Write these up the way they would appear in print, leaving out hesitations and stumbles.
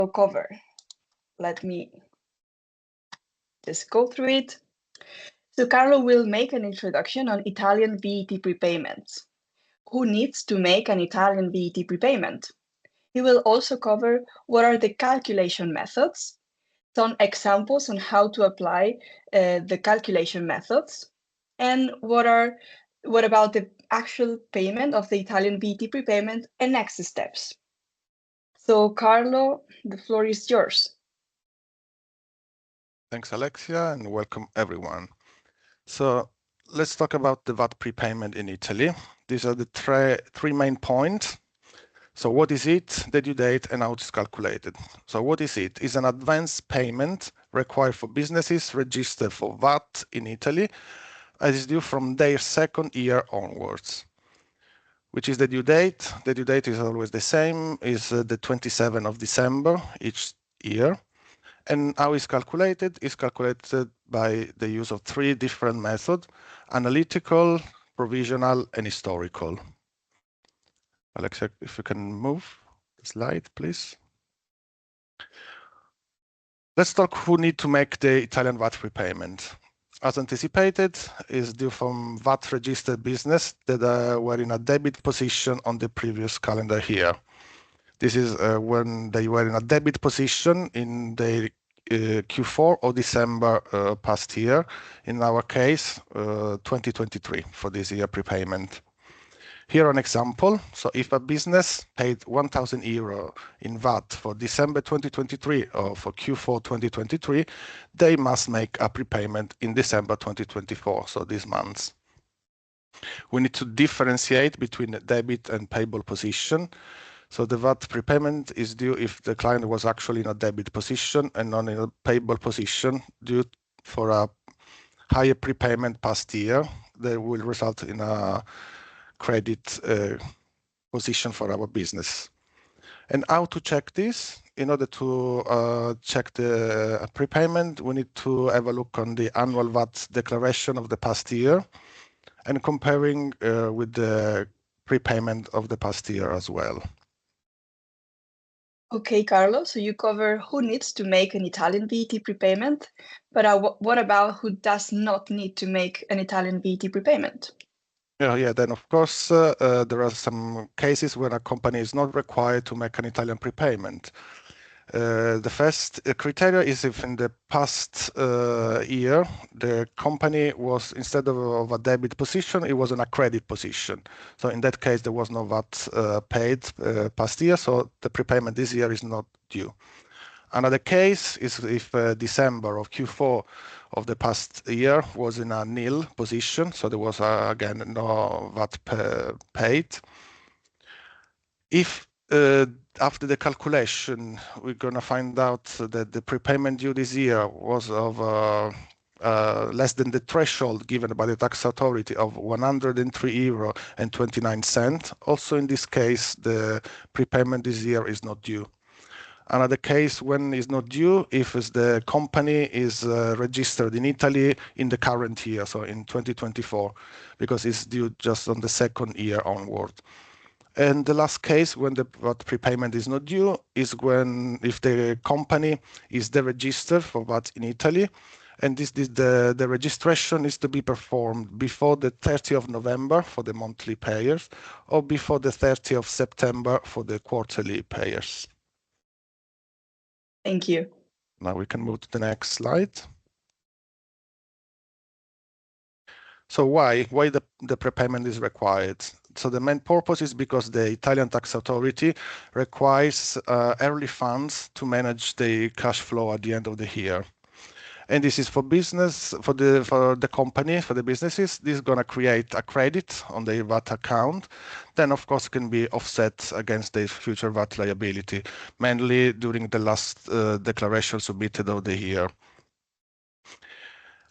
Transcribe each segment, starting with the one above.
cover. Let me just go through it. So Carlo will make an introduction on Italian VAT prepayments. Who needs to make an Italian VAT prepayment? He will also cover what are the calculation methods, some examples on how to apply the calculation methods, and what about the actual payment of the Italian VAT prepayment and next steps. So Carlo, the floor is yours. Thanks, Alexia, and welcome everyone. So let's talk about the VAT prepayment in Italy. These are the three main points. So what is it, the due date, and how it's calculated? So what is it? It's an advance payment required for businesses registered for VAT in Italy, as is due from their second year onwards. Which is the due date? The due date is always the same, is the 27th of December each year. And how is calculated? Is calculated by the use of three different methods: analytical, provisional, and historical. Alexia, if you can move the slide, please. Let's talk who need to make the Italian VAT prepayment. As anticipated, is due from VAT registered business that were in a debit position on the previous calendar year. This is when they were in a debit position in the Q4 or December past year, in our case 2023 for this year prepayment. Here an example. So if a business paid 1,000 euro in VAT for December 2023 or for Q4 2023, they must make a prepayment in December 2024, so these months. We need to differentiate between debit and payable position. So the VAT prepayment is due if the client was actually in a debit position and not in a payable position due for a higher prepayment past year that will result in a credit position for our business. And how to check this? In order to check the prepayment, we need to have a look on the annual VAT declaration of the past year and comparing with the prepayment of the past year as well. Okay, Carlo, so you cover who needs to make an Italian VAT prepayment, but what about who does not need to make an Italian VAT prepayment? Yeah, then of course there are some cases where a company is not required to make an Italian prepayment. The first criteria is if in the past year the company was, instead of a debit position, it was in a credit position. So in that case there was no VAT paid past year, so the prepayment this year is not due. Another case is if December of Q4 of the past year was in a nil position, so there was again no VAT paid. If after the calculation we're going to find out that the prepayment due this year was of less than the threshold given by the tax authority of 103 euro and 29 cents, also in this case the prepayment this year is not due. Another case when it's not due if the company is registered in Italy in the current year, so in 2024, because it's due just on the second year onward. And the last case when the VAT prepayment is not due is when if the company is deregistered for VAT in Italy, and the registration is to be performed before the 30th of November for the monthly payers or before the 30th of September for the quarterly payers. Thank you. Now we can move to the next slide. So why the prepayment is required? So the main purpose is because the Italian tax authority requires early funds to manage the cash flow at the end of the year. And this is for business, for the company, for the businesses. This is going to create a credit on the VAT account. Then, of course, can be offset against the future VAT liability, mainly during the last declaration submitted of the year.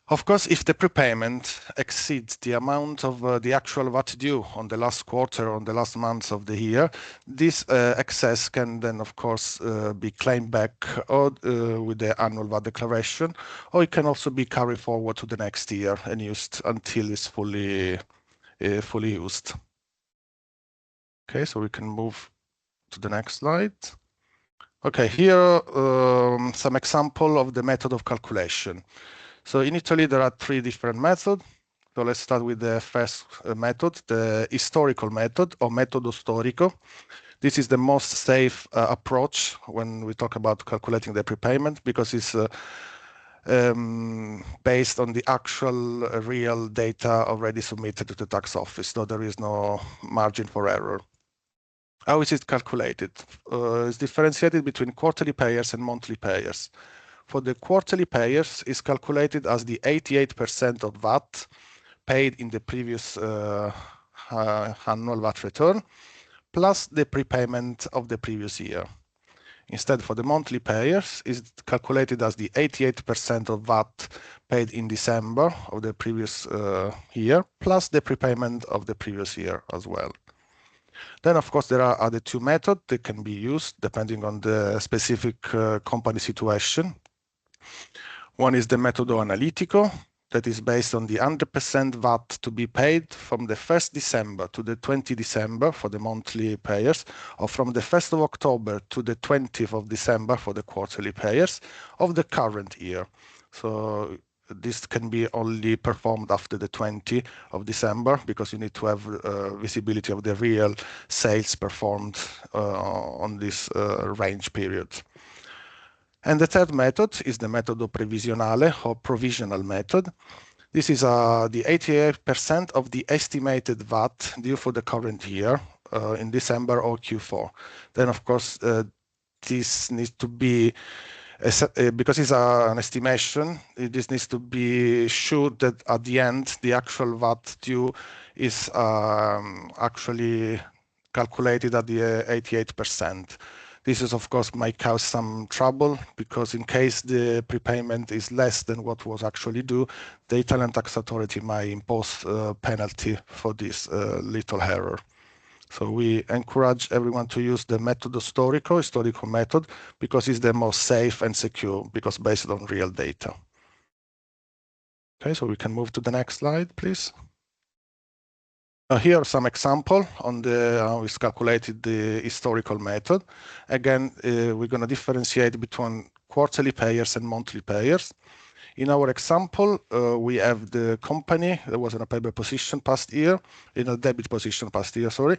Of course, if the prepayment exceeds the amount of the actual VAT due on the last quarter, on the last months of the year, this excess can then, of course, be claimed back or with the annual VAT declaration, or it can also be carried forward to the next year and used until it's fully used. Okay, so we can move to the next slide. Okay, here some example of the method of calculation. So in Italy, there are 3 different methods. So let's start with the first method, the historical method, or metodo storico. This is the most safe approach when we talk about calculating the prepayment, because it's based on the actual real data already submitted to the tax office, so there is no margin for error. How is it calculated? It's differentiated between quarterly payers and monthly payers. For the quarterly payers, is calculated as the 88% of VAT paid in the previous annual VAT return, plus the prepayment of the previous year. Instead, for the monthly payers, is calculated as the 88% of VAT paid in December of the previous year, plus the prepayment of the previous year as well. Then, of course, there are other 2 methods that can be used depending on the specific company situation. One is the metodo analitico, that is based on the 100% VAT to be paid from the 1st December to the 20th December for the monthly payers, or from the 1st of October to the 20th of December for the quarterly payers of the current year. So this can be only performed after the 20th of December, because you need to have visibility of the real sales performed on this range period. And the third method is the metodo previsionale, or provisional method. This is the 88% of the estimated VAT due for the current year in December or Q4. Then, of course, this needs to be, because it's an estimation, this needs to be sure that at the end, the actual VAT due is actually calculated at the 88%. This is, of course, might cause some trouble, because in case the prepayment is less than what was actually due, the Italian tax authority might impose a penalty for this little error. So we encourage everyone to use the metodo storico, historical method, because it's the most safe and secure, because based on real data. Okay, so we can move to the next slide, please. Here are some example on the how is calculated the historical method. Again, we're going to differentiate between quarterly payers and monthly payers. In our example, we have the company that was in a payable position past year, in a debit position past year, sorry.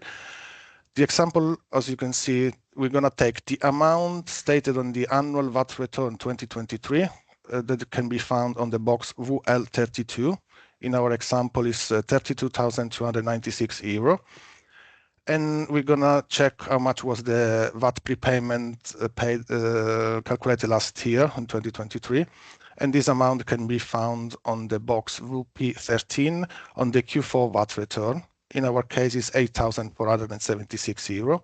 The example, as you can see, we're going to take the amount stated on the annual VAT return 2023 that can be found on the box VL32. In our example is 32,296 euro. And we're gonna check how much was the VAT prepayment paid calculated last year in 2023. And this amount can be found on the box VP13 on the Q4 VAT return. In our case, it's 8,476 euro.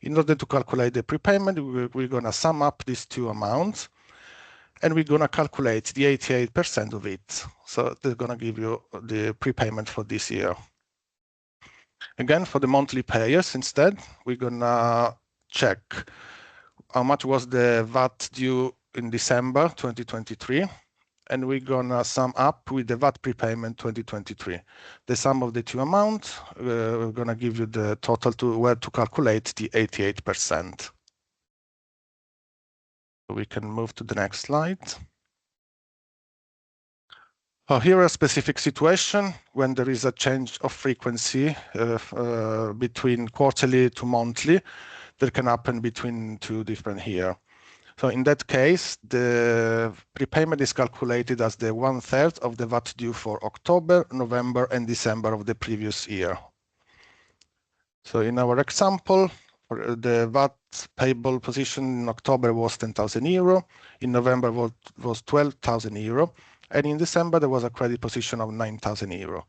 In order to calculate the prepayment, we're gonna sum up these 2 amounts, and we're gonna calculate the 88% of it. So they're gonna give you the prepayment for this year. Again, for the monthly payers, instead, we're gonna check how much was the VAT due in December 2023, and we're gonna sum up with the VAT prepayment 2023. The sum of the 2 amounts, we're gonna give you the total to where to calculate the 88%. We can move to the next slide. Here a specific situation when there is a change of frequency between quarterly to monthly that can happen between 2 different years. So in that case, the prepayment is calculated as the 1/3 of the VAT due for October, November, and December of the previous year. So in our example, the VAT payable position in October was 10,000 euro, in November was 12,000 euro, and in December there was a credit position of 9,000 euro.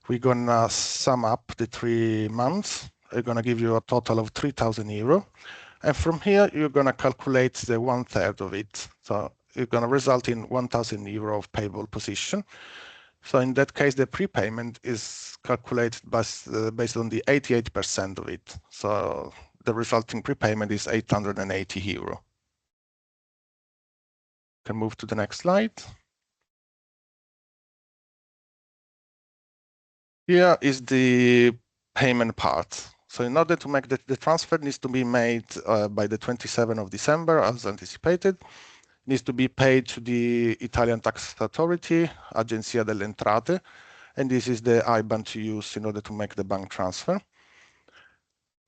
We're gonna sum up the 3 months. We're gonna give you a total of 3,000 euro. And from here, you're gonna calculate the 1/3 of it. So you're gonna result in 1,000 euro of payable position. So in that case, the prepayment is calculated based on the 88% of it. So the resulting prepayment is 880 euro. Can move to the next slide. Here is the payment part. So in order to make the transfer needs to be made by the 27th of December, as anticipated. Needs to be paid to the Italian tax authority, Agenzia delle Entrate, and this is the IBAN to use in order to make the bank transfer.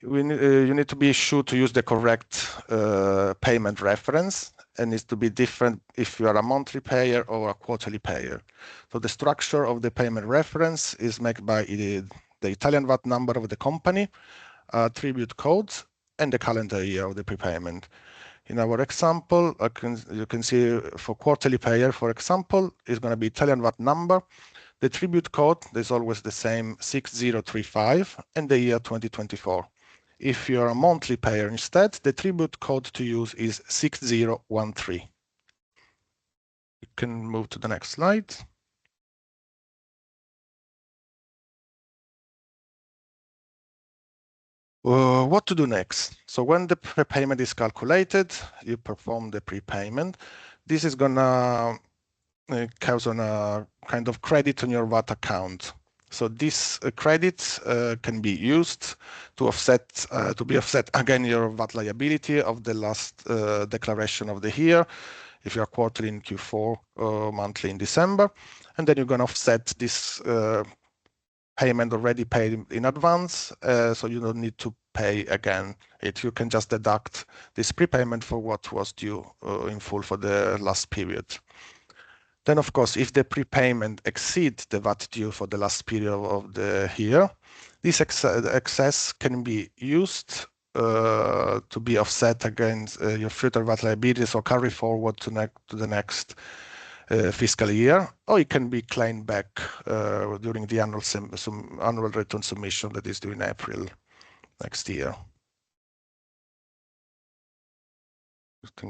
You need to be sure to use the correct payment reference, and needs to be different if you are a monthly payer or a quarterly payer. So the structure of the payment reference is made by the Italian VAT number of the company, attribute codes, and the calendar year of the prepayment. In our example, you can see for quarterly payer, for example, is going to be Italian VAT number. The attribute code is always the same, 6035, and the year 2024. If you're a monthly payer instead, the attribute code to use is 6013. You can move to the next slide. What to do next? So when the prepayment is calculated, you perform the prepayment. This is gonna cause on a kind of credit on your VAT account. So this credit can be used to offset, to be offset again your VAT liability of the last declaration of the year, if you're quarterly in Q4 or monthly in December, and then you're going to offset this payment already paid in advance, so you don't need to pay again it. You can just deduct this prepayment for what was due in full for the last period. Then, of course, if the prepayment exceeds the VAT due for the last period of the year, this excess can be used to be offset against your future VAT liabilities or carry forward to the next fiscal year, or it can be claimed back during the annual return submission that is due in April next year.